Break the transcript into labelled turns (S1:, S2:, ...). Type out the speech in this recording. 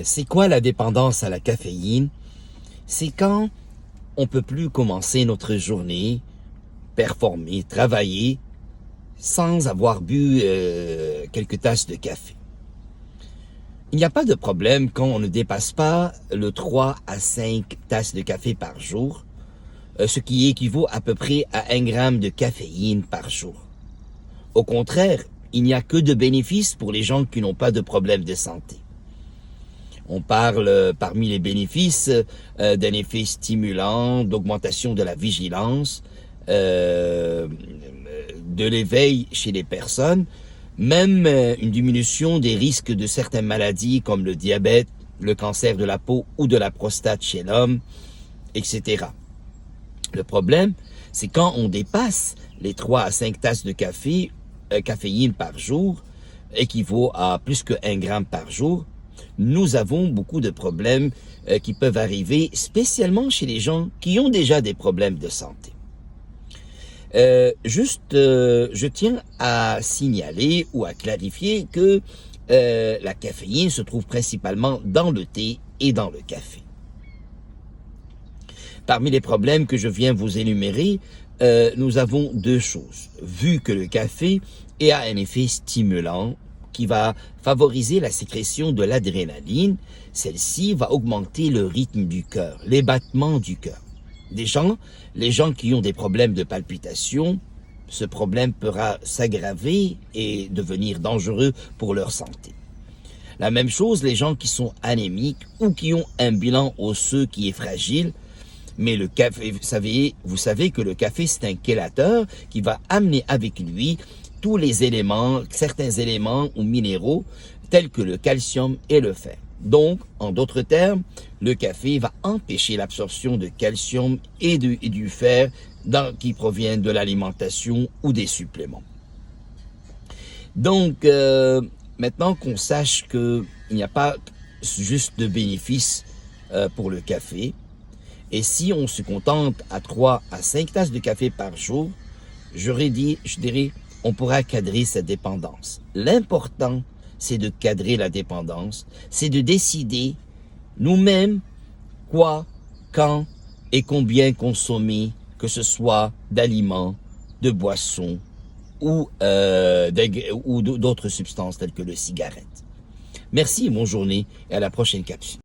S1: C'est quoi la dépendance à la caféine? C'est quand on peut plus commencer notre journée, performer, travailler, sans avoir bu quelques tasses de café. Il n'y a pas de problème quand on ne dépasse pas le 3 à 5 tasses de café par jour, ce qui équivaut à peu près à 1 gramme de caféine par jour. Au contraire, il n'y a que de bénéfices pour les gens qui n'ont pas de problème de santé. On parle parmi les bénéfices d'un effet stimulant, d'augmentation de la vigilance, de l'éveil chez les personnes, même une diminution des risques de certaines maladies comme le diabète, le cancer de la peau ou de la prostate chez l'homme, etc. Le problème, c'est quand on dépasse les 3 à 5 tasses de caféine par jour, équivaut à plus que 1 gramme par jour, nous avons beaucoup de problèmes qui peuvent arriver, spécialement chez les gens qui ont déjà des problèmes de santé. Je tiens à signaler ou à clarifier que la caféine se trouve principalement dans le thé et dans le café. Parmi les problèmes que je viens vous énumérer, nous avons deux choses. Vu que le café a un effet stimulant qui va favoriser la sécrétion de l'adrénaline, celle-ci va augmenter le rythme du cœur, les battements du cœur. Les gens qui ont des problèmes de palpitation, ce problème pourra s'aggraver et devenir dangereux pour leur santé. La même chose, les gens qui sont anémiques ou qui ont un bilan osseux qui est fragile, mais le café, vous savez que le café, c'est un chélateur qui va amener avec lui tous les éléments, certains éléments ou minéraux, tels que le calcium et le fer. Donc, en d'autres termes, le café va empêcher l'absorption de calcium et du fer qui proviennent de l'alimentation ou des suppléments. Donc, maintenant qu'on sache qu'il n'y a pas juste de bénéfices pour le café, et si on se contente à 3 à 5 tasses de café par jour, je dirais, on pourra cadrer cette dépendance. L'important, c'est de cadrer la dépendance, c'est de décider nous-mêmes quoi, quand et combien consommer, que ce soit d'aliments, de boissons ou d'autres substances telles que le cigarette. Merci et bonne journée et à la prochaine capsule.